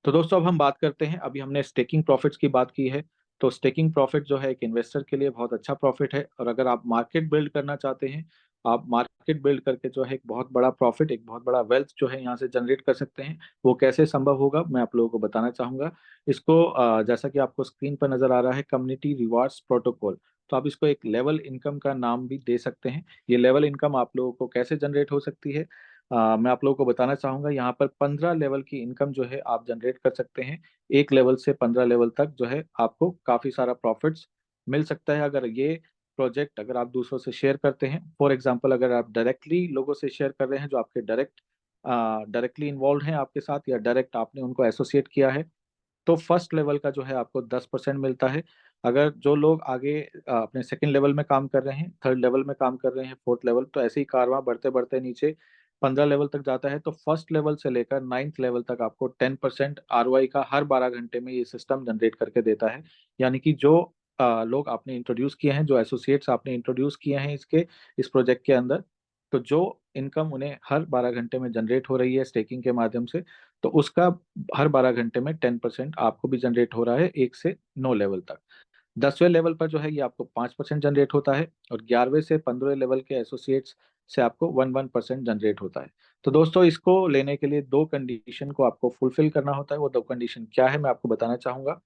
तो दोस्तों अब हम बात करते हैं, अभी हमने स्टेकिंग प्रॉफिट्स की बात की है, तो स्टेकिंग प्रॉफिट जो है एक इन्वेस्टर के लिए बहुत अच्छा प्रॉफिट है। और अगर आप मार्केट बिल्ड करना चाहते हैं, आप मार्केट बिल्ड करके जो है एक बहुत बड़ा प्रॉफिट, एक बहुत बड़ा वेल्थ जो है यहाँ से जनरेट कर सकते हैं। वो कैसे संभव होगा मैं आप लोगों को बताना चाहूंगा। इसको जैसा कि आपको स्क्रीन पर नजर आ रहा है, कम्युनिटी रिवार्ड्स प्रोटोकॉल, तो आप इसको एक लेवल इनकम का नाम भी दे सकते हैं। ये लेवल इनकम आप लोगों को कैसे जनरेट हो सकती है, मैं आप लोगों को बताना चाहूंगा। यहाँ पर 15 लेवल की इनकम जो है आप जनरेट कर सकते हैं। एक लेवल से 15 लेवल तक जो है आपको काफी सारा प्रॉफिट्स मिल सकता है अगर ये प्रोजेक्ट अगर आप दूसरों से शेयर करते हैं। फॉर एग्जांपल अगर आप डायरेक्टली लोगों से शेयर कर रहे हैं जो आपके डायरेक्टली इन्वॉल्व हैं आपके साथ, या डायरेक्ट आपने उनको एसोसिएट किया है, तो फर्स्ट लेवल का जो है आपको 10% मिलता है। अगर जो लोग आगे अपने सेकंड लेवल में काम कर रहे हैं, थर्ड लेवल में काम कर रहे हैं, फोर्थ लेवल, तो ऐसे ही कारवां बढ़ते बढ़ते नीचे 15 लेवल तक जाता है। तो फर्स्ट लेवल से लेकर 9th लेवल तक आपको 10% ROI का हर 12 घंटे में ये सिस्टम जनरेट करके देता है। यानी कि जो लोग आपने इंट्रोड्यूस किए हैं, जो एसोसिएट्स आपने इंट्रोड्यूस किए हैं इस प्रोजेक्ट के अंदर, तो जो इनकम उन्हें हर 12 घंटे में जनरेट हो रही है स्टेकिंग के माध्यम से, तो उसका हर 12 घंटे में 10% आपको भी जनरेट हो रहा है 1 से 9 लेवल तक। 10वें लेवल पर जो है ये आपको 5% जनरेट होता है और 11वें से 15वें लेवल के एसोसिएट्स से आपको 1% जनरेट होता है। तो दोस्तों इसको लेने के लिए दो कंडीशन को आपको फुलफिल करना होता है। वो दो कंडीशन क्या है मैं आपको बताना चाहूंगा।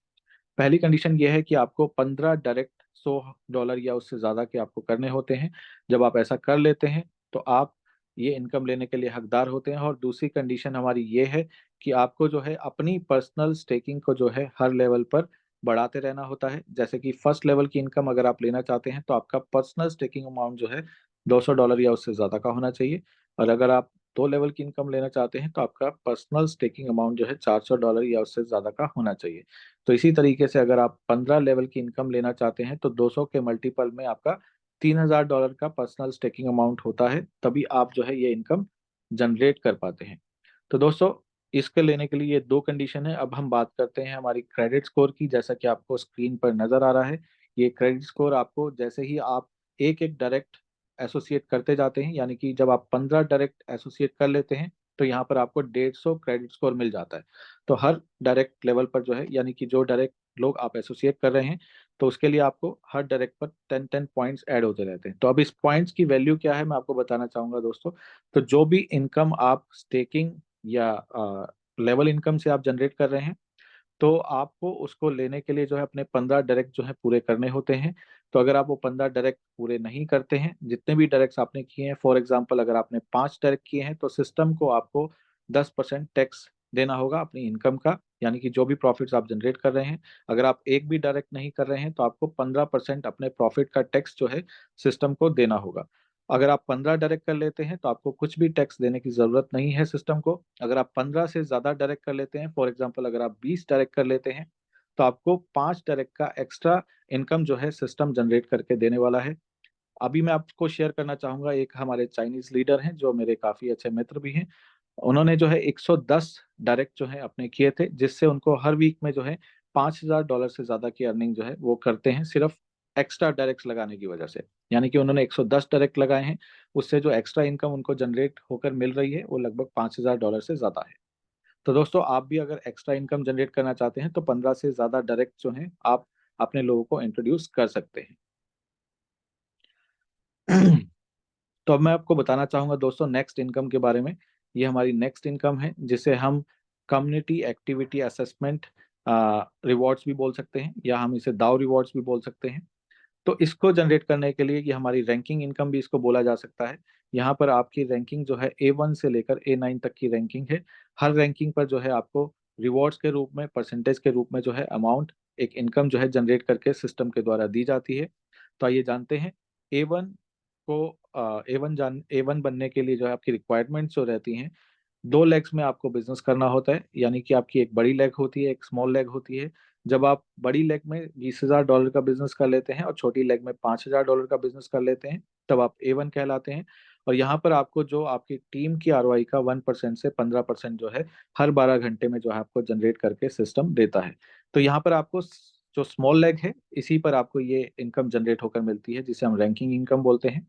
पहली कंडीशन ये है कि आपको 15 डायरेक्ट $100 या उससे ज्यादा के आपको करने होते हैं। जब आप ऐसा कर लेते हैं तो आप ये इनकम लेने के लिए हकदार होते हैं। और दूसरी कंडीशन हमारी ये है कि आपको जो है अपनी पर्सनल स्टेकिंग को जो है हर लेवल पर बढ़ाते रहना होता है। जैसे कि फर्स्ट लेवल की इनकम अगर आप लेना चाहते हैं तो आपका पर्सनल स्टेकिंग अमाउंट जो है $200 या उससे ज्यादा का होना चाहिए। और अगर आप 2 लेवल की इनकम लेना चाहते हैं तो आपका पर्सनल स्टेकिंग अमाउंट जो है $400 या उससे ज्यादा का होना चाहिए। तो इसी तरीके से अगर आप 15 लेवल की इनकम लेना चाहते हैं तो 200 के मल्टीपल में आपका $3000 का पर्सनल स्टेकिंग अमाउंट होता है, तभी आप जो है ये इनकम जनरेट कर पाते हैं। तो दोस्तों इसके लेने के लिए ये दो कंडीशन है। अब हम बात करते हैं हमारी क्रेडिट स्कोर की। जैसा कि आपको स्क्रीन पर नजर आ रहा है, ये क्रेडिट स्कोर आपको जैसे ही आप एक एक डायरेक्ट एसोसिएट करते जाते हैं, यानी कि जब आप 15 डायरेक्ट एसोसिएट कर लेते हैं तो यहाँ पर आपको 150 क्रेडिट स्कोर मिल जाता है। तो हर डायरेक्ट लेवल पर जो है, यानी कि जो डायरेक्ट लोग आप एसोसिएट कर रहे हैं, तो उसके लिए आपको हर डायरेक्ट पर 10 पॉइंट्स ऐड होते रहते हैं। तो अब इस पॉइंट्स की वैल्यू क्या है मैं आपको बताना चाहूंगा दोस्तों। तो जो भी इनकम आप स्टेकिंग या लेवल इनकम से आप जनरेट कर रहे हैं, तो आपको उसको लेने के लिए जो है अपने 15 डायरेक्ट जो है पूरे करने होते हैं। तो अगर आप वो 15 डायरेक्ट पूरे नहीं करते हैं, जितने भी डायरेक्ट्स आपने किए हैं, फॉर एग्जांपल अगर आपने 5 डायरेक्ट किए हैं, तो सिस्टम को आपको 10% टैक्स देना होगा अपनी इनकम का, यानी कि जो भी प्रॉफिट्स आप जनरेट कर रहे हैं। अगर आप एक भी डायरेक्ट नहीं कर रहे हैं तो आपको 15% अपने प्रॉफिट का टैक्स जो है सिस्टम को देना होगा। अगर आप 15 डायरेक्ट कर लेते हैं तो आपको कुछ भी टैक्स देने की जरूरत नहीं है सिस्टम को। अगर आप 15 से ज्यादा डायरेक्ट कर लेते हैं, फॉर एग्जांपल अगर आप 20 डायरेक्ट कर लेते हैं, तो आपको 5 डायरेक्ट का एक्स्ट्रा इनकम जो है सिस्टम जनरेट करके देने वाला है। अभी मैं आपको शेयर करना चाहूंगा, एक हमारे चाइनीज लीडर हैं जो मेरे काफी अच्छे मित्र भी हैं। उन्होंने जो है 110 डायरेक्ट जो है अपने किए थे, जिससे उनको हर वीक में जो है $5000 से ज्यादा की अर्निंग जो है वो करते हैं, सिर्फ एक्स्ट्रा डायरेक्ट लगाने की वजह से। यानी कि उन्होंने 110 डायरेक्ट लगाए हैं, उससे जो एक्स्ट्रा इनकम उनको जनरेट होकर मिल रही है वो लगभग $5000 से ज्यादा है। तो दोस्तों आप भी अगर एक्स्ट्रा इनकम जनरेट करना चाहते हैं तो 15 से ज्यादा डायरेक्ट जो है आप अपने लोगों को इंट्रोड्यूस कर सकते हैं। तो अब मैं आपको बताना चाहूंगा दोस्तों नेक्स्ट इनकम के बारे में। ये हमारी नेक्स्ट इनकम है जिसे हम कम्युनिटी एक्टिविटी असेसमेंट रिवॉर्ड्स भी बोल सकते हैं, या हम इसे दाव रिवॉर्ड्स भी बोल सकते हैं। तो इसको जनरेट करने के लिए, ये हमारी रैंकिंग इनकम भी इसको बोला जा सकता है। यहाँ पर आपकी रैंकिंग जो है A1 से लेकर A9 तक की रैंकिंग है। हर रैंकिंग पर जो है आपको रिवॉर्ड्स के रूप में, परसेंटेज के रूप में जो है अमाउंट, एक इनकम जो है जनरेट करके सिस्टम के द्वारा दी जाती है। तो आइए जानते हैं A1 को। A1 बनने के लिए जो है आपकी रिक्वायरमेंट्स जो रहती हैं, 2 लेग्स में आपको बिजनेस करना होता है, यानी कि आपकी एक बड़ी लेग होती है, एक स्मॉल लेग होती है। जब आप बड़ी लेग में $20,000 का बिजनेस कर लेते हैं और छोटी लेग में $5,000 का बिजनेस कर लेते हैं, तब आप A1 कहलाते हैं। और यहाँ पर आपको जो आपकी टीम की ROI का 1% से 15% जो है हर 12 घंटे में जो है आपको जनरेट करके सिस्टम देता है। तो यहाँ पर आपको जो स्मॉल लेग है, इसी पर आपको ये इनकम जनरेट होकर मिलती है, जिसे हम रैंकिंग इनकम बोलते हैं।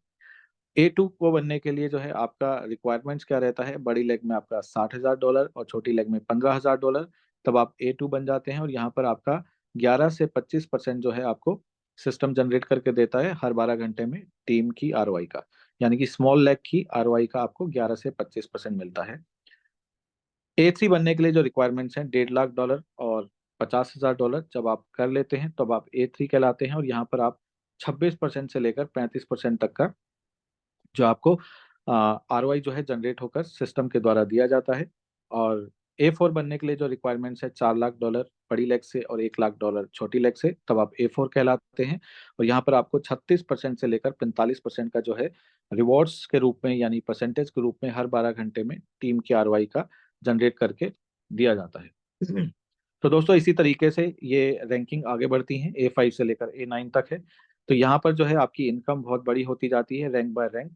A2 को बनने के लिए जो है आपका रिक्वायरमेंट्स क्या रहता है, बड़ी लेग में आपका $60,000 और छोटी लेग में $15,000, तब आप A2 बन जाते हैं। और यहाँ पर आपका 11 से 25% जो है आपको सिस्टम जनरेट करके देता है हर 12 घंटे में टीम की ROI का, यानी कि स्मॉल लेग की ROI का आपको 11 से 25% मिलता है। A3 बनने के लिए जो रिक्वायरमेंट्स हैं, $1.5 लाख और $50,000 जब आप कर लेते हैं तब आप A3 कहलाते हैं। और यहाँ पर आप 26% से लेकर 35% तक का जो आपको ROI जो है जनरेट होकर सिस्टम के द्वारा दिया जाता है। और A4 बनने के लिए जो रिक्वायरमेंट्स है, $4 लाख बड़ी लेग से और $1 लाख छोटी लेग से, तब आप A4 कहलाते हैं। और यहाँ पर आपको 36% से लेकर 45% का जो है रिवॉर्ड्स के रूप में, यानी परसेंटेज के रूप में हर 12 घंटे में टीम की ROI का जनरेट करके दिया जाता है। तो दोस्तों इसी तरीके से ये रैंकिंग आगे बढ़ती हैं, A5 से लेकर A9 तक है। तो यहाँ पर जो है आपकी इनकम बहुत बड़ी होती जाती है रैंक बाय रैंक।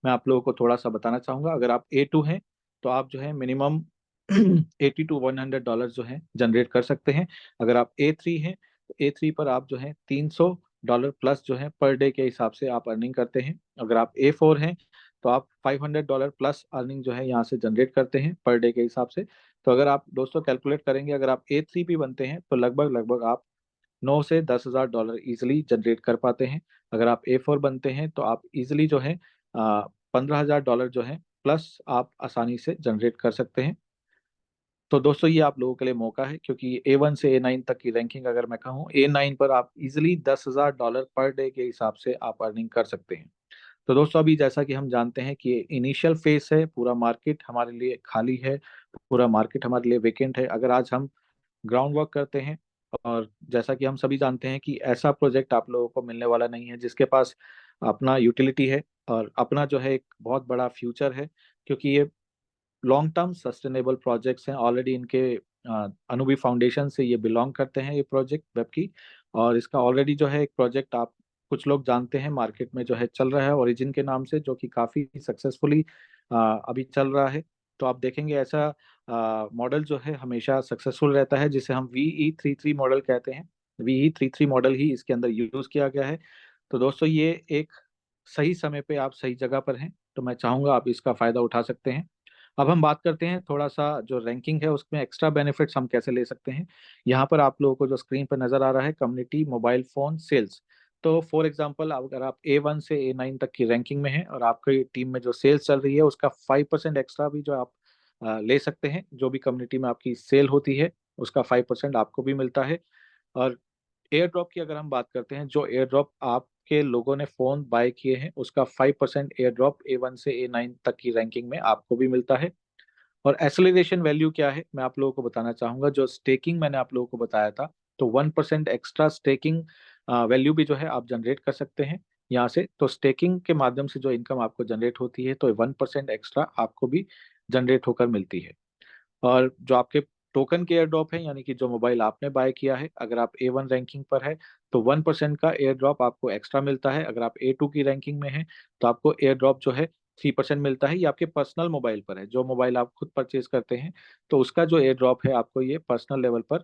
मैं आप लोगों को थोड़ा सा बताना चाहूंगा। अगर आप A2 हैं तो आप जो है मिनिमम $80 to $100 जो है जनरेट कर सकते हैं। अगर आप A3 हैं तो A3 पर आप जो है $300 प्लस जो है पर डे के हिसाब से आप अर्निंग करते हैं। अगर आप A4 हैं तो आप $500 प्लस अर्निंग जो है यहाँ से जनरेट करते हैं पर डे के हिसाब से। तो अगर आप दोस्तों कैलकुलेट करेंगे, अगर आप A3 भी बनते हैं तो लगभग लगभग आप 9 से $10,000 इजिली जनरेट कर पाते हैं। अगर आप A4 बनते हैं तो आप इजिली जो है $15,000 जो है प्लस आप आसानी से जनरेट कर सकते हैं। तो दोस्तों ये आप लोगों के लिए मौका है, क्योंकि A1 से A9 तक की रैंकिंग अगर मैं कहूँ, A9 पर आप इजिली $10,000 पर डे के हिसाब से आप अर्निंग कर सकते हैं। तो दोस्तों अभी जैसा कि हम जानते हैं कि इनिशियल फेस है, पूरा मार्केट हमारे लिए खाली है, पूरा मार्केट हमारे लिए वेकेंट है। अगर आज हम ग्राउंड वर्क करते हैं, और जैसा कि हम सभी जानते हैं कि ऐसा प्रोजेक्ट आप लोगों को मिलने वाला नहीं है जिसके पास अपना यूटिलिटी है और अपना जो है एक बहुत बड़ा फ्यूचर है, क्योंकि ये लॉन्ग टर्म सस्टेनेबल प्रोजेक्ट्स हैं। ऑलरेडी इनके अनुभी फाउंडेशन से ये बिलोंग करते हैं ये प्रोजेक्ट वेब की। और इसका ऑलरेडी जो है एक प्रोजेक्ट आप कुछ लोग जानते हैं मार्केट में जो है चल रहा है ओरिजिन के नाम से, जो कि काफ़ी सक्सेसफुली अभी चल रहा है। तो आप देखेंगे ऐसा मॉडल जो है हमेशा सक्सेसफुल रहता है, जिसे हम VE33 मॉडल कहते हैं। VE33 मॉडल ही इसके अंदर यूज़ किया गया है। तो दोस्तों ये एक सही समय पे आप सही जगह पर हैं, तो मैं चाहूँगा आप इसका फ़ायदा उठा सकते हैं। अब हम बात करते हैं थोड़ा सा जो रैंकिंग है उसमें एक्स्ट्रा बेनिफिट्स हम कैसे ले सकते हैं। यहाँ पर आप लोगों को जो स्क्रीन पर नजर आ रहा है, कम्युनिटी मोबाइल फोन सेल्स। तो फॉर एग्जांपल अगर आप A1 से A9 तक की रैंकिंग में हैं और आपकी टीम में जो सेल्स चल रही है उसका 5% एक्स्ट्रा भी जो आप ले सकते हैं। जो भी कम्युनिटी में आपकी सेल होती है उसका 5% आपको भी मिलता है। और एयर ड्रॉप की अगर हम बात करते हैं, जो एयर ड्रॉप आपके लोगों ने फोन बाय किए हैं उसका 5% एयर ड्रॉप A1 से A9 तक की रैंकिंग में आपको भी मिलता है। और एक्सेलरेशन वैल्यू क्या है मैं आप लोगों को बताना चाहूंगा। जो स्टेकिंग मैंने आप लोगों को बताया था, तो 1% एक्स्ट्रा स्टेकिंग वैल्यू भी जो है आप जनरेट कर सकते हैं यहाँ से। तो स्टेकिंग के माध्यम से जो इनकम आपको जनरेट होती है, तो 1% एक्स्ट्रा आपको भी जनरेट होकर मिलती है। और जो आपके टोकन के एयर ड्रॉप है, यानी कि जो मोबाइल आपने बाय किया है, अगर आप A1 रैंकिंग पर है तो 1% का एयर ड्रॉप आपको एक्स्ट्रा मिलता है। अगर आप A2 की रैंकिंग में है तो आपको एयर ड्रॉप जो है 3% मिलता है। ये आपके पर्सनल मोबाइल पर है, जो मोबाइल आप खुद परचेज करते हैं तो उसका जो एयर ड्रॉप है आपको ये पर्सनल लेवल पर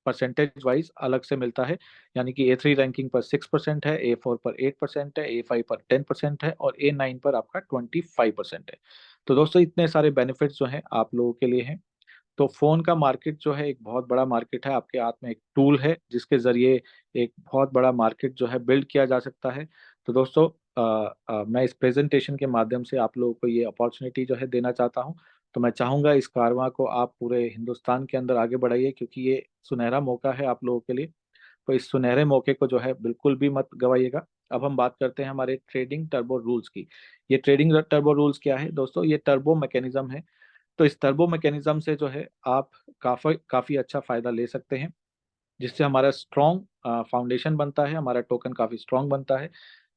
परसेंटेज वाइज अलग से मिलता है। यानी कि A3 रैंकिंग पर 6% है, A4 पर 8% है, A5 पर 10% है और A9 पर आपका 25% है। तो दोस्तों इतने सारे बेनिफिट्स जो हैं आप लोगों के लिए हैं। तो फोन का मार्केट जो है एक बहुत बड़ा मार्केट है, आपके हाथ में एक टूल है जिसके जरिए एक बहुत बड़ा मार्केट जो है बिल्ड किया जा सकता है। तो दोस्तों मैं इस प्रेजेंटेशन के माध्यम से आप लोगों को ये अपॉर्चुनिटी जो है देना चाहता हूँ। तो मैं चाहूंगा इस कारवां को आप पूरे हिंदुस्तान के अंदर आगे बढ़ाइए, क्योंकि ये सुनहरा मौका है आप लोगों के लिए। तो इस सुनहरे मौके को जो है बिल्कुल भी मत गवाइएगा। अब हम बात करते हैं हमारे ट्रेडिंग टर्बो रूल्स की। ये ट्रेडिंग टर्बो रूल्स क्या है दोस्तों? ये टर्बो मैकेनिज्म है। तो इस टर्बो मैकेनिज्म से जो है आप काफी काफी अच्छा फायदा ले सकते हैं, जिससे हमारा स्ट्रॉन्ग फाउंडेशन बनता है, हमारा टोकन काफी स्ट्रॉन्ग बनता है।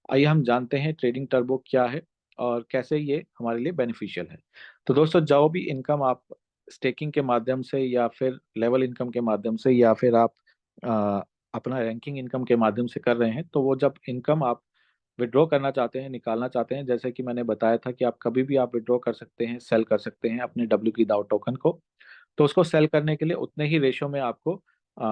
आइए हम जानते हैं ट्रेडिंग टर्बो क्या है और कैसे ये हमारे लिए बेनिफिशियल है। तो दोस्तों, जो भी इनकम आप स्टेकिंग के माध्यम से या फिर लेवल इनकम के माध्यम से या फिर आप अ, अपना रैंकिंग इनकम के माध्यम से कर रहे हैं, तो वो जब इनकम आप विड्रॉ करना चाहते हैं, निकालना चाहते हैं, जैसे कि मैंने बताया था कि आप कभी भी आप विड्रॉ कर सकते हैं, सेल कर सकते हैं अपने डब्ल्यू की दाव टोकन को। तो उसको सेल करने के लिए उतने ही रेशो में आपको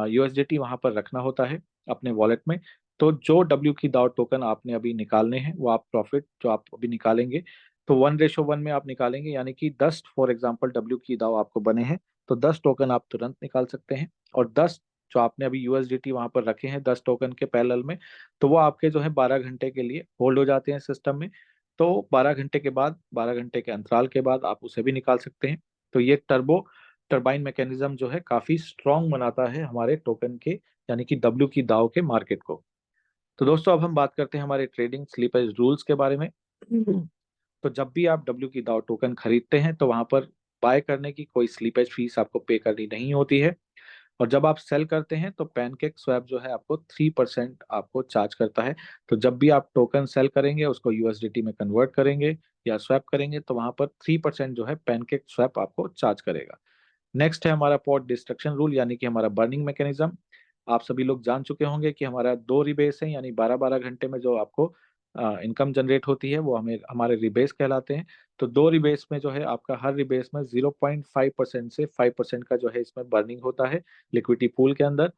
यूएसडीटी वहां पर रखना होता है अपने वॉलेट में। तो जो डब्ल्यू की दाव टोकन आपने अभी निकालने हैं, वो आप प्रॉफिट जो आप अभी निकालेंगे, तो 1:1 में आप निकालेंगे, यानी कि 10 फॉर एग्जांपल डब्ल्यू की दाव आपको बने हैं, तो 10 टोकन आप तुरंत निकाल सकते हैं। और 10 जो आपने अभी यूएसडीटी वहां पर रखे हैं 10 टोकन के पैरेलल में, तो वो आपके जो है 12 घंटे के लिए होल्ड हो जाते हैं सिस्टम में। तो 12 घंटे के बाद, 12 घंटे के अंतराल के बाद आप उसे भी निकाल सकते हैं। तो ये टर्बो टरबाइन मैकेनिज्म जो है काफी स्ट्रांग बनाता है हमारे टोकन के, यानी कि डब्ल्यू की दाव के मार्केट को। तो दोस्तों, अब हम बात करते हैं हमारे ट्रेडिंग स्लीपेज रूल्स के बारे में। तो जब भी आप डब्ल्यू की दाव टोकन खरीदते हैं, तो वहां पर बाय करने की कोई स्लीपेज फीस आपको पे करनी नहीं होती है। और जब आप सेल करते हैं, तो पैनकेक स्वैप जो है आपको 3% आपको चार्ज करता है। तो जब भी आप टोकन सेल करेंगे, उसको यूएसडीटी में कन्वर्ट करेंगे या स्वैप करेंगे, तो वहां पर 3% जो है पैनकेक स्वैप आपको चार्ज करेगा। नेक्स्ट है हमारा पॉट डिस्ट्रक्शन रूल, यानी कि हमारा बर्निंग मैकेनिज्म। आप सभी लोग जान चुके होंगे कि हमारा 2 रिबेस है, यानी 12-12 घंटे में जो आपको इनकम जनरेट होती है, वो हमें हमारे रिबेस कहलाते हैं। तो 2 रिबेस में जो है आपका हर रिबेस में 0.5% से 5% का जो है इसमें बर्निंग होता है लिक्विडिटी पूल के अंदर।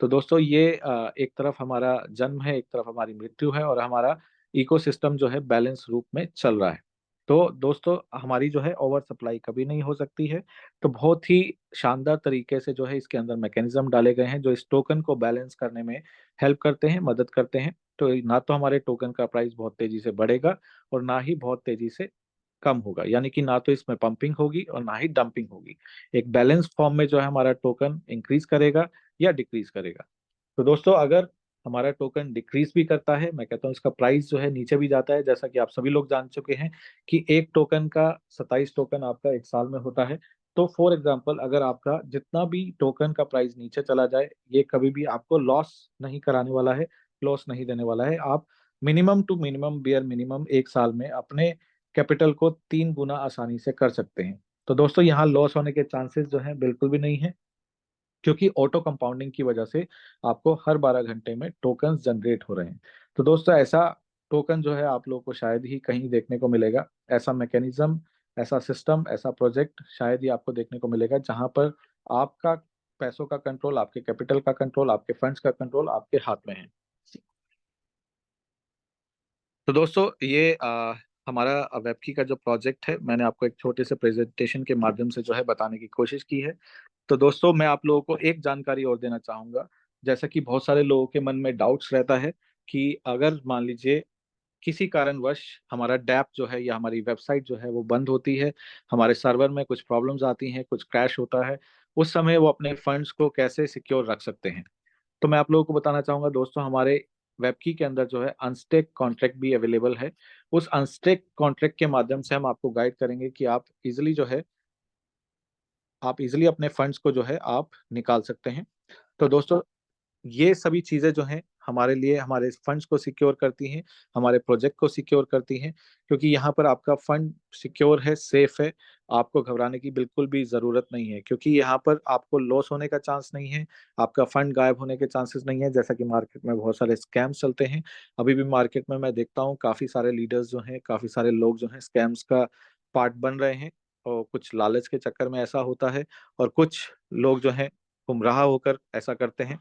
तो दोस्तों, ये एक तरफ हमारा जन्म है, एक तरफ हमारी मृत्यु है, और हमारा इकोसिस्टम जो है बैलेंस रूप में चल रहा है। तो दोस्तों, हमारी जो है ओवर सप्लाई कभी नहीं हो सकती है। तो बहुत ही शानदार तरीके से जो है इसके अंदर मैकेनिज्म डाले गए हैं, जो इस टोकन को बैलेंस करने में हेल्प करते हैं, मदद करते हैं। तो ना तो हमारे टोकन का प्राइस बहुत तेजी से बढ़ेगा और ना ही बहुत तेजी से कम होगा, यानी कि ना तो इसमें पंपिंग होगी और ना ही डंपिंग होगी। एक बैलेंस फॉर्म में जो है हमारा टोकन इंक्रीज करेगा या डिक्रीज करेगा। तो दोस्तों, अगर हमारा टोकन डिक्रीज भी करता है, मैं कहता हूँ इसका प्राइस जो है नीचे भी जाता है, जैसा कि आप सभी लोग जान चुके हैं कि एक टोकन का 27 टोकन आपका एक साल में होता है। तो फॉर एग्जाम्पल, अगर आपका जितना भी टोकन का प्राइस नीचे चला जाए, ये कभी भी आपको लॉस नहीं कराने वाला है, लॉस नहीं देने वाला है। आप minimum to minimum beer minimum एक साल में अपने कैपिटल को 3 गुना आसानी से कर सकते हैं। तो दोस्तों, यहाँ लॉस होने के चांसेस जो है बिल्कुल भी नहीं है, क्योंकि ऑटो कंपाउंडिंग की वजह से आपको हर 12 घंटे में टोकन जनरेट हो रहे हैं। तो दोस्तों, ऐसा टोकन जो है आप लोगों को शायद ही कहीं देखने को मिलेगा। ऐसा मैकेनिज्म, ऐसा सिस्टम, ऐसा प्रोजेक्ट शायद ही आपको देखने को मिलेगा, जहां पर आपका पैसों का कंट्रोल, आपके कैपिटल का कंट्रोल, आपके फंड्स का कंट्रोल आपके हाथ में है। तो दोस्तों, ये हमारा वेबकी का जो प्रोजेक्ट है, मैंने आपको एक छोटे से प्रेजेंटेशन के माध्यम से जो है बताने की कोशिश की है। तो दोस्तों, मैं आप लोगों को एक जानकारी और देना चाहूंगा। जैसा कि बहुत सारे लोगों के मन में डाउट्स रहता है कि अगर मान लीजिए किसी कारणवश हमारा डैप जो है या हमारी वेबसाइट जो है वो बंद होती है, हमारे सर्वर में कुछ प्रॉब्लम्स आती हैं, कुछ क्रैश होता है, उस समय वो अपने फंड्स को कैसे सिक्योर रख सकते हैं। तो मैं आप लोगों को बताना चाहूंगा दोस्तों, हमारे वेबकी के अंदर जो है अनस्टेक कॉन्ट्रैक्ट भी अवेलेबल है। उस अनस्टेक कॉन्ट्रैक्ट के माध्यम से हम आपको गाइड करेंगे कि आप इजिली अपने फंड्स को जो है आप निकाल सकते हैं। तो दोस्तों, ये सभी चीजें जो हैं हमारे लिए हमारे फंड्स को सिक्योर करती हैं, हमारे प्रोजेक्ट को सिक्योर करती हैं, क्योंकि यहाँ पर आपका फंड सिक्योर है, सेफ है। आपको घबराने की बिल्कुल भी जरूरत नहीं है, क्योंकि यहाँ पर आपको लॉस होने का चांस नहीं है, आपका फंड गायब होने के चांसेस नहीं है। जैसा कि मार्केट में बहुत सारे स्कैम्स चलते हैं, अभी भी मार्केट में मैं देखता हूँ काफी सारे लीडर्स जो हैं, काफी सारे लोग जो हैं स्कैम्स का पार्ट बन रहे हैं। और कुछ लालच के चक्कर में ऐसा होता है, और कुछ लोग जो हैं गुमराह होकर ऐसा करते हैं।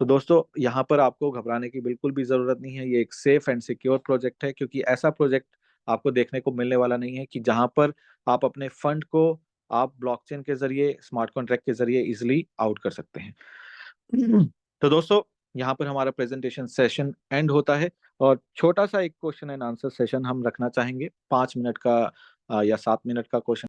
तो दोस्तों, यहाँ पर आपको घबराने की बिल्कुल भी जरूरत नहीं है। ये एक सेफ एंड सिक्योर प्रोजेक्ट है, क्योंकि ऐसा प्रोजेक्ट आपको देखने को मिलने वाला नहीं है कि जहाँ पर आप अपने फंड को आप ब्लॉकचेन के जरिए, स्मार्ट कॉन्ट्रैक्ट के जरिए इजिली आउट कर सकते हैं। तो दोस्तों, यहाँ पर हमारा प्रेजेंटेशन सेशन एंड होता है और छोटा सा एक क्वेश्चन एंड आंसर सेशन हम रखना चाहेंगे, 5 मिनट का या 7 मिनट का क्वेश्चन